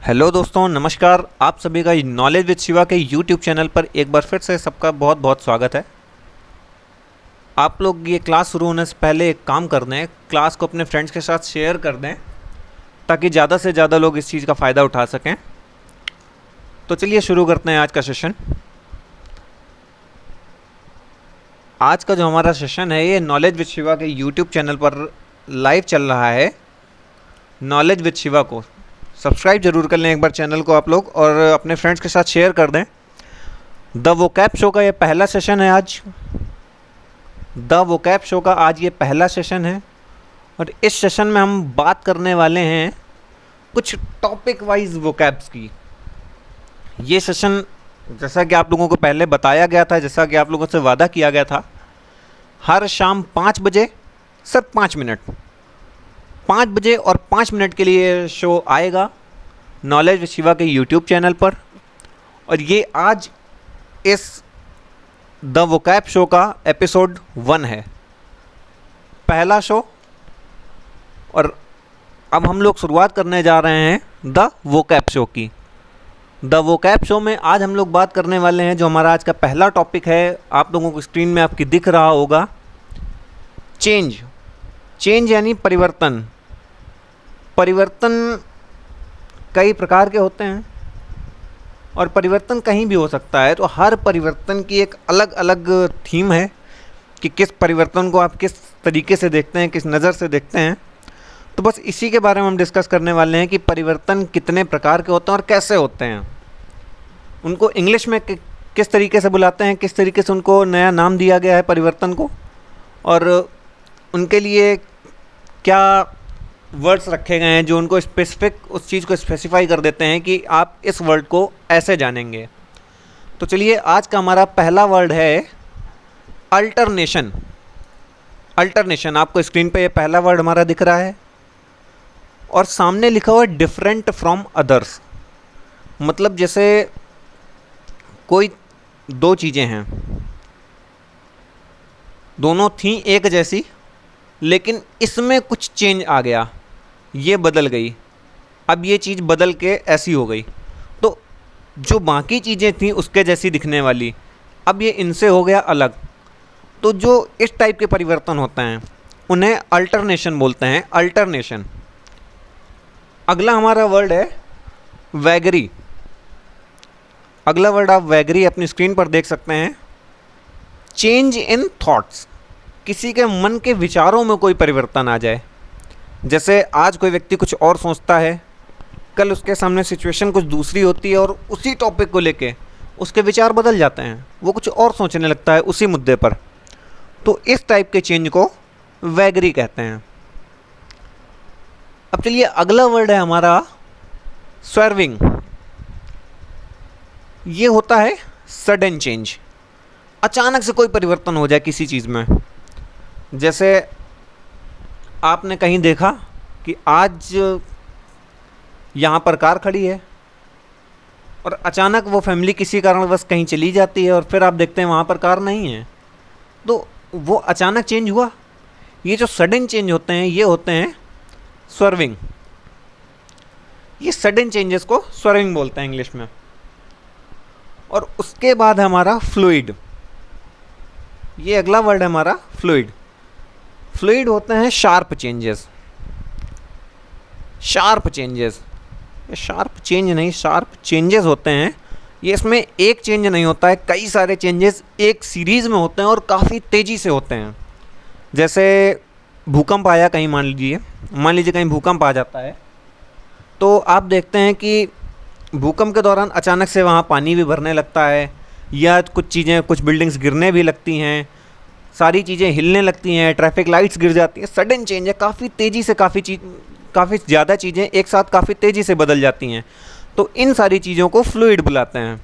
Hello दोस्तों, नमस्कार। आप सभी का नॉलेज विद शिवा के यूट्यूब चैनल पर एक बार फिर से सबका बहुत बहुत स्वागत है। आप लोग ये क्लास शुरू होने से पहले एक काम कर दें, क्लास को अपने फ्रेंड्स के साथ शेयर कर दें ताकि ज़्यादा से ज़्यादा लोग इस चीज़ का फ़ायदा उठा सकें। तो चलिए शुरू करते हैं आज का सेशन। आज का जो हमारा सेशन है ये नॉलेज विद शिवा के यूट्यूब चैनल पर लाइव चल रहा है। नॉलेज विद शिवा को सब्सक्राइब जरूर कर लें एक बार चैनल को आप लोग, और अपने फ्रेंड्स के साथ शेयर कर दें। द वोकैब शो का ये पहला सेशन है आज। द वोकैब शो का आज ये पहला सेशन है और इस सेशन में हम बात करने वाले हैं कुछ टॉपिक वाइज वोकैब्स की। ये सेशन जैसा कि आप लोगों को पहले बताया गया था, जैसा कि आप लोगों से वादा किया गया था, हर शाम 5 बजे सिर्फ 5 मिनट, 5 बजे और 5 मिनट के लिए शो आएगा नॉलेज विद शिवा के यूट्यूब चैनल पर। और ये आज इस द वोकैब शो का एपिसोड 1 है, पहला शो। और अब हम लोग शुरुआत करने जा रहे हैं द वोकैब शो की। द वोकैब शो में आज हम लोग बात करने वाले हैं, जो हमारा आज का पहला टॉपिक है, आप लोगों को स्क्रीन में आपकी दिख रहा होगा, चेंज। चेंज यानी परिवर्तन। परिवर्तन कई प्रकार के होते हैं और परिवर्तन कहीं भी हो सकता है। तो हर परिवर्तन की एक अलग अलग थीम है कि किस परिवर्तन को आप किस तरीके से देखते हैं, किस नज़र से देखते हैं। तो बस इसी के बारे में हम डिस्कस करने वाले हैं कि परिवर्तन कितने प्रकार के होते हैं और कैसे होते हैं, उनको इंग्लिश में किस तरीके से बुलाते हैं, किस तरीके से उनको नया नाम दिया गया है परिवर्तन को, और उनके लिए क्या वर्ड्स रखे गए हैं जो उनको स्पेसिफिक उस चीज़ को स्पेसिफाई कर देते हैं कि आप इस वर्ड को ऐसे जानेंगे। तो चलिए, आज का हमारा पहला वर्ड है अल्टरनेशन। अल्टरनेशन, आपको स्क्रीन पे ये पहला वर्ड हमारा दिख रहा है और सामने लिखा हुआ है डिफरेंट फ्रॉम अदर्स। मतलब जैसे कोई दो चीज़ें हैं, दोनों थी एक जैसी, लेकिन इसमें कुछ चेंज आ गया, ये बदल गई, अब ये चीज़ बदल के ऐसी हो गई। तो जो बाकी चीज़ें थी उसके जैसी दिखने वाली, अब ये इनसे हो गया अलग। तो जो इस टाइप के परिवर्तन होते हैं उन्हें अल्टरनेशन बोलते हैं। अल्टरनेशन। अगला हमारा वर्ड है वैगरी। अगला वर्ड आप वैगरी अपनी स्क्रीन पर देख सकते हैं। चेंज इन थॉट्स, किसी के मन के विचारों में कोई परिवर्तन आ जाए। जैसे आज कोई व्यक्ति कुछ और सोचता है, कल उसके सामने सिचुएशन कुछ दूसरी होती है और उसी टॉपिक को लेके उसके विचार बदल जाते हैं, वो कुछ और सोचने लगता है उसी मुद्दे पर। तो इस टाइप के चेंज को वैगरी कहते हैं। अब चलिए, अगला वर्ड है हमारा स्werving। ये होता है सडन चेंज, अचानक से कोई परिवर्तन हो जाए किसी चीज़ में। जैसे आपने कहीं देखा कि आज यहाँ पर कार खड़ी है और अचानक वो फैमिली किसी कारणवश कहीं चली जाती है और फिर आप देखते हैं वहाँ पर कार नहीं है। तो वो अचानक चेंज हुआ। ये जो सडन चेंज होते हैं ये होते हैं स्werving। ये सडन चेंजेस को स्werving बोलते हैं इंग्लिश में। और उसके बाद हमारा फ्लूइड। ये अगला वर्ड है हमारा फ्लूइड। फ्लूइड होते हैं शार्प चेंजेस। शार्प चेंजेस, ये शार्प चेंज नहीं, शार्प चेंजेस होते हैं। ये इसमें एक चेंज नहीं होता है, कई सारे चेंजेस एक सीरीज़ में होते हैं और काफ़ी तेज़ी से होते हैं। जैसे भूकंप आया कहीं, मान लीजिए कहीं भूकंप आ जाता है, तो आप देखते हैं कि भूकंप के दौरान अचानक से वहाँ पानी भी भरने लगता है, या कुछ चीज़ें, कुछ बिल्डिंग्स गिरने भी लगती हैं, सारी चीज़ें हिलने लगती हैं, ट्रैफिक लाइट्स गिर जाती हैं। सडन चेंज है, काफ़ी तेज़ी से काफ़ी ज़्यादा चीज़ें एक साथ काफ़ी तेज़ी से बदल जाती हैं। तो इन सारी चीज़ों को फ्लूइड बुलाते हैं।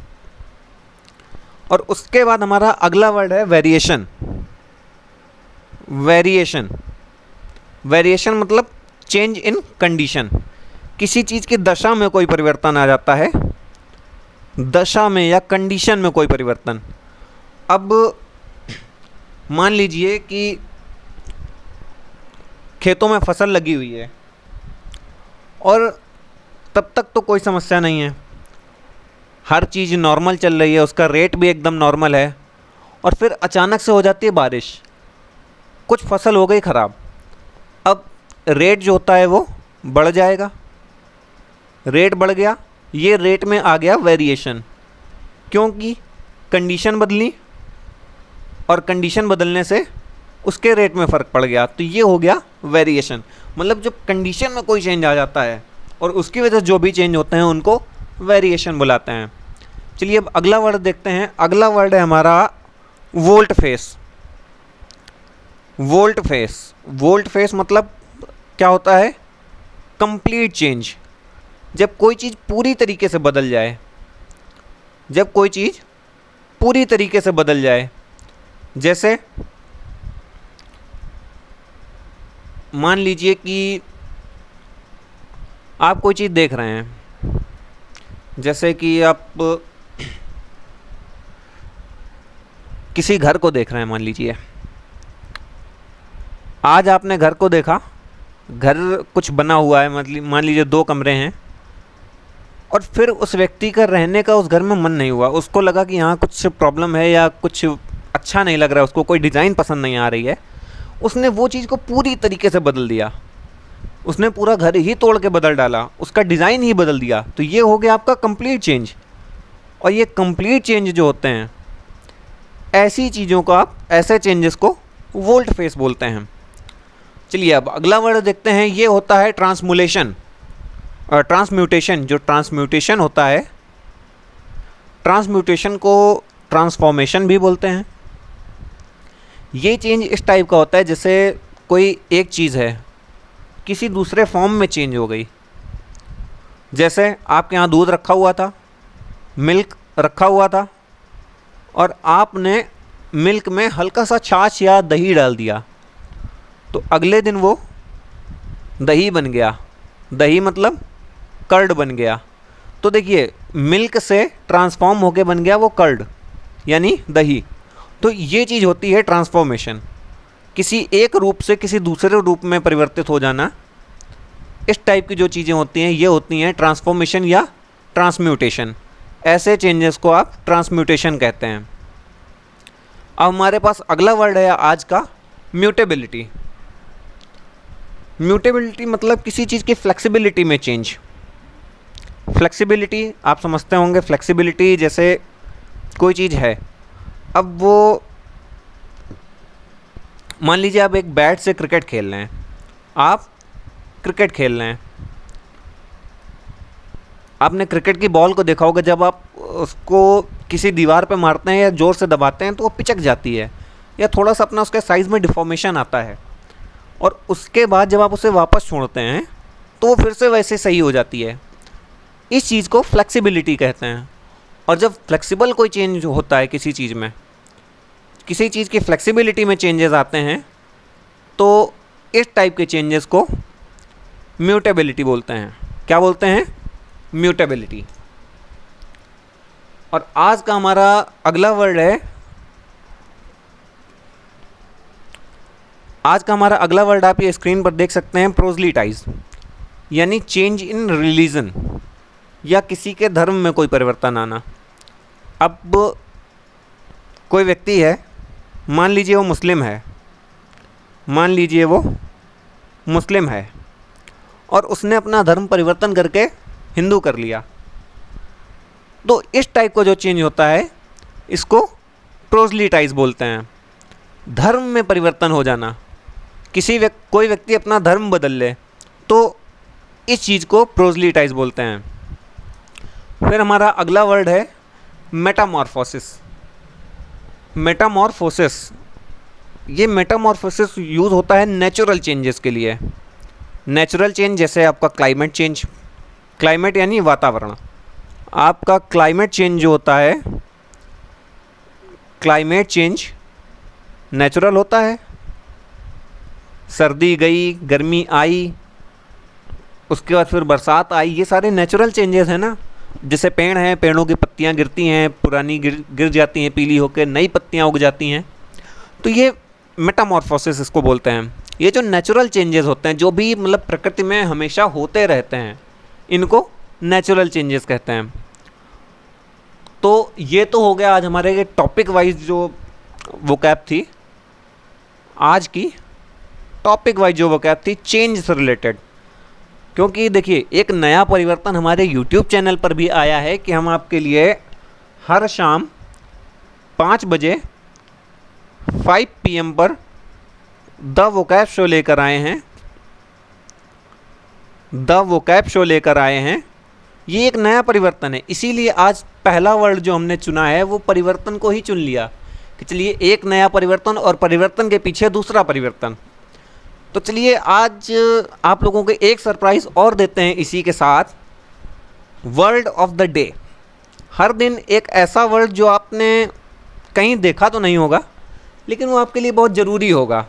और उसके बाद हमारा अगला वर्ड है वेरिएशन। वेरिएशन, वेरिएशन मतलब चेंज इन कंडीशन। किसी चीज़ की दशा में कोई परिवर्तन आ जाता है, दशा में या कंडीशन में कोई परिवर्तन। अब मान लीजिए कि खेतों में फसल लगी हुई है और तब तक तो कोई समस्या नहीं है, हर चीज़ नॉर्मल चल रही है, उसका रेट भी एकदम नॉर्मल है। और फिर अचानक से हो जाती है बारिश, कुछ फसल हो गई ख़राब। अब रेट जो होता है वो बढ़ जाएगा, रेट बढ़ गया, ये रेट में आ गया वेरिएशन, क्योंकि कंडीशन बदली और कंडीशन बदलने से उसके रेट में फ़र्क पड़ गया, तो ये हो गया वेरिएशन। मतलब जब कंडीशन में कोई चेंज आ जाता है और उसकी वजह से जो भी चेंज होते हैं उनको वेरिएशन बुलाते हैं। चलिए अब अगला वर्ड देखते हैं। अगला वर्ड है हमारा volt face. Volt face, volt face मतलब क्या होता है? Complete change. जब कोई चीज़ पूरी तरीके से बदल जाए, जब कोई चीज़ पूरी तरीके से बदल जाए, जैसे मान लीजिए कि आप कोई चीज़ देख रहे हैं, जैसे कि आप किसी घर को देख रहे हैं। मान लीजिए आज आपने घर को देखा, घर कुछ बना हुआ है, मतलब मान लीजिए 2 कमरे हैं, और फिर उस व्यक्ति का रहने का उस घर में मन नहीं हुआ, उसको लगा कि यहाँ कुछ प्रॉब्लम है या कुछ अच्छा नहीं लग रहा है, उसको कोई डिज़ाइन पसंद नहीं आ रही है, उसने वो चीज़ को पूरी तरीके से बदल दिया, उसने पूरा घर ही तोड़ के बदल डाला, उसका डिज़ाइन ही बदल दिया। तो ये हो गया आपका कंप्लीट चेंज। और ये कंप्लीट चेंज जो होते हैं, ऐसी चीज़ों को आप, ऐसे चेंजेस को वोल्ट फेस बोलते हैं। चलिए अब अगला वर्ड देखते हैं, ये होता है ट्रांसमुलेशन और ट्रांसम्यूटेशन। जो ट्रांसम्यूटेशन होता है, ट्रांसम्यूटेशन को ट्रांसफॉर्मेशन भी बोलते हैं। ये चेंज इस टाइप का होता है जैसे कोई एक चीज़ है किसी दूसरे फॉर्म में चेंज हो गई। जैसे आपके यहाँ दूध रखा हुआ था, मिल्क रखा हुआ था, और आपने मिल्क में हल्का सा छाछ या दही डाल दिया, तो अगले दिन वो दही बन गया। दही मतलब कर्ड बन गया। तो देखिए मिल्क से ट्रांसफॉर्म होके बन गया वो कर्ड यानी दही। तो ये चीज़ होती है ट्रांसफॉर्मेशन, किसी एक रूप से किसी दूसरे रूप में परिवर्तित हो जाना। इस टाइप की जो चीज़ें होती हैं ये होती हैं ट्रांसफॉर्मेशन या ट्रांसम्यूटेशन। ऐसे चेंजेस को आप ट्रांसम्यूटेशन कहते हैं। अब हमारे पास अगला वर्ड है आज का, म्यूटेबिलिटी। म्यूटेबिलिटी मतलब किसी चीज़ की फ्लेक्सिबिलिटी में चेंज। फ्लेक्सिबिलिटी आप समझते होंगे, फ्लेक्सिबिलिटी जैसे कोई चीज़ है, अब वो मान लीजिए आप एक बैट से क्रिकेट खेल रहे हैं, आप क्रिकेट खेल रहे हैं, आपने क्रिकेट की बॉल को देखा होगा, जब आप उसको किसी दीवार पे मारते हैं या ज़ोर से दबाते हैं तो वो पिचक जाती है या थोड़ा सा अपना उसके साइज़ में डिफॉर्मेशन आता है, और उसके बाद जब आप उसे वापस छोड़ते हैं तो वो फिर से वैसे सही हो जाती है। इस चीज़ को फ्लेक्सिबिलिटी कहते हैं। और जब फ्लेक्सिबल कोई चेंज होता है किसी चीज़ में, किसी चीज़ की फ्लेक्सिबिलिटी में चेंजेस आते हैं, तो इस टाइप के चेंजेस को म्यूटेबिलिटी बोलते हैं। क्या बोलते हैं? म्यूटेबिलिटी। और आज का हमारा अगला वर्ड है, आज का हमारा अगला वर्ड आप ये स्क्रीन पर देख सकते हैं, प्रोजलिटाइज, यानी चेंज इन रिलीजन या किसी के धर्म में कोई परिवर्तन आना। अब कोई व्यक्ति है, मान लीजिए वो मुस्लिम है, मान लीजिए वो मुस्लिम है, और उसने अपना धर्म परिवर्तन करके हिंदू कर लिया, तो इस टाइप का जो चेंज होता है इसको प्रोजलिटाइज बोलते हैं। धर्म में परिवर्तन हो जाना, कोई व्यक्ति अपना धर्म बदल ले, तो इस चीज़ को प्रोजलिटाइज बोलते हैं। फिर हमारा अगला वर्ड है मेटामॉर्फोसिस। मेटामॉर्फोसिस, ये मेटामॉर्फोसिस यूज़ होता है नेचुरल चेंजेस के लिए। नेचुरल चेंज जैसे आपका क्लाइमेट चेंज, क्लाइमेट यानी वातावरण, आपका क्लाइमेट चेंज जो होता है, क्लाइमेट चेंज नेचुरल होता है। सर्दी गई, गर्मी आई, उसके बाद फिर बरसात आई, ये सारे नेचुरल चेंजेस हैं ना। जैसे पेड़ हैं, पेड़ों की पत्तियां गिरती हैं, पुरानी गिर जाती हैं, पीली होकर नई पत्तियां उग जाती हैं, तो ये मेटामॉर्फोसिस इसको बोलते हैं। ये जो नेचुरल चेंजेस होते हैं, जो भी मतलब प्रकृति में हमेशा होते रहते हैं, इनको नेचुरल चेंजेस कहते हैं। तो ये तो हो गया आज हमारे टॉपिक वाइज जो वोकैब थी, आज की टॉपिक वाइज जो वोकैब थी चेंज से रिलेटेड। क्योंकि देखिए एक नया परिवर्तन हमारे यूट्यूब चैनल पर भी आया है कि हम आपके लिए हर शाम 5 बजे 5 PM पर द वोकैब शो लेकर आए हैं। द वोकैब शो लेकर आए हैं। ये एक नया परिवर्तन है, इसीलिए आज पहला वर्ड जो हमने चुना है वो परिवर्तन को ही चुन लिया कि चलिए एक नया परिवर्तन और परिवर्तन के पीछे दूसरा परिवर्तन। तो चलिए आज आप लोगों को एक सरप्राइज़ और देते हैं इसी के साथ, वर्ड ऑफ द डे। हर दिन एक ऐसा वर्ड जो आपने कहीं देखा तो नहीं होगा लेकिन वो आपके लिए बहुत ज़रूरी होगा।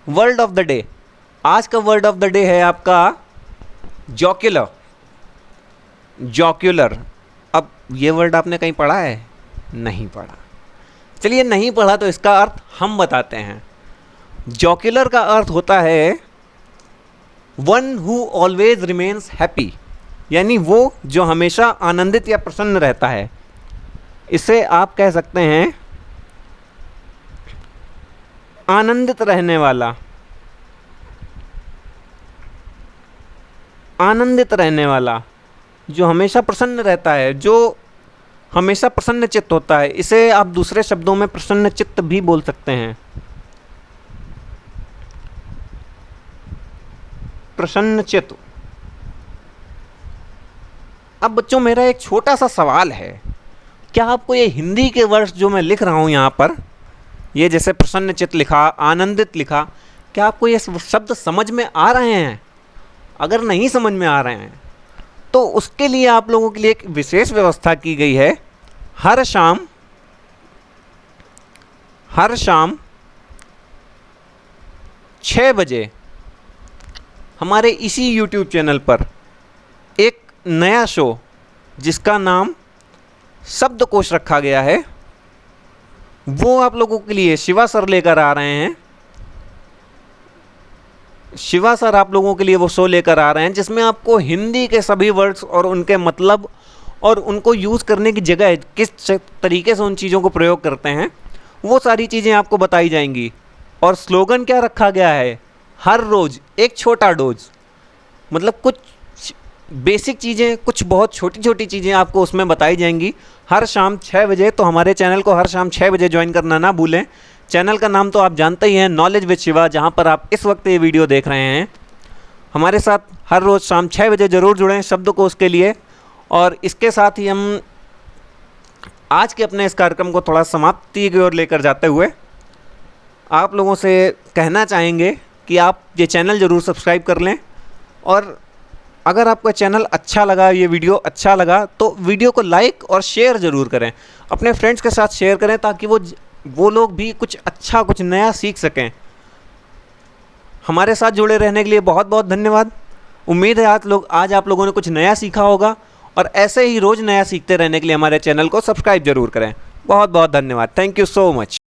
वर्ड ऑफ द डे, आज का वर्ड ऑफ द डे है आपका जॉक्यूलर। जॉक्यूलर, अब ये वर्ड आपने कहीं पढ़ा है? नहीं पढ़ा। चलिए नहीं पढ़ा तो इसका अर्थ हम बताते हैं। जॉक्यूलर का अर्थ होता है one who always remains happy, यानी वो जो हमेशा आनंदित या प्रसन्न रहता है। इसे आप कह सकते हैं आनंदित रहने वाला। आनंदित रहने वाला, जो हमेशा प्रसन्न रहता है, जो हमेशा प्रसन्न चित्त होता है, इसे आप दूसरे शब्दों में प्रसन्न चित्त भी बोल सकते हैं। प्रसन्न चित्त। अब बच्चों मेरा एक छोटा सा सवाल है, क्या आपको ये हिंदी के वर्ड्स जो मैं लिख रहा हूँ यहाँ पर, ये जैसे प्रसन्न चित्त लिखा, आनंदित लिखा, क्या आपको ये शब्द समझ में आ रहे हैं? अगर नहीं समझ में आ रहे हैं तो उसके लिए आप लोगों के लिए एक विशेष व्यवस्था की गई है। हर शाम 6 बजे हमारे इसी YouTube चैनल पर एक नया शो जिसका नाम शब्दकोश रखा गया है, वो आप लोगों के लिए शिवा सर लेकर आ रहे हैं। शिवा सर आप लोगों के लिए वो शो लेकर आ रहे हैं जिसमें आपको हिंदी के सभी वर्ड्स और उनके मतलब और उनको यूज़ करने की जगह किस तरीके से उन चीज़ों को प्रयोग करते हैं वो सारी चीज़ें आपको बताई जाएंगी। और स्लोगन क्या रखा गया है? हर रोज़ एक छोटा डोज। मतलब कुछ बेसिक चीज़ें, कुछ बहुत छोटी छोटी चीज़ें आपको उसमें बताई जाएंगी हर शाम 6 बजे। तो हमारे चैनल को हर शाम 6 बजे ज्वाइन करना ना भूलें। चैनल का नाम तो आप जानते ही हैं, नॉलेज विद शिवा, जहाँ पर आप इस वक्त ये वीडियो देख रहे हैं। हमारे साथ हर रोज़ शाम 6 बजे ज़रूर जुड़ें शब्दकोश के लिए। और इसके साथ ही हम आज के अपने इस कार्यक्रम को थोड़ा समाप्ति की ओर लेकर जाते हुए आप लोगों से कहना चाहेंगे कि आप ये चैनल ज़रूर सब्सक्राइब कर लें। और अगर आपका चैनल अच्छा लगा, ये वीडियो अच्छा लगा, तो वीडियो को लाइक और शेयर ज़रूर करें, अपने फ्रेंड्स के साथ शेयर करें ताकि वो लोग भी कुछ अच्छा, कुछ नया सीख सकें। हमारे साथ जुड़े रहने के लिए बहुत बहुत धन्यवाद। उम्मीद है आज आप लोगों ने कुछ नया सीखा होगा और ऐसे ही रोज़ नया सीखते रहने के लिए हमारे चैनल को सब्सक्राइब ज़रूर करें। बहुत बहुत धन्यवाद। Thank you so much.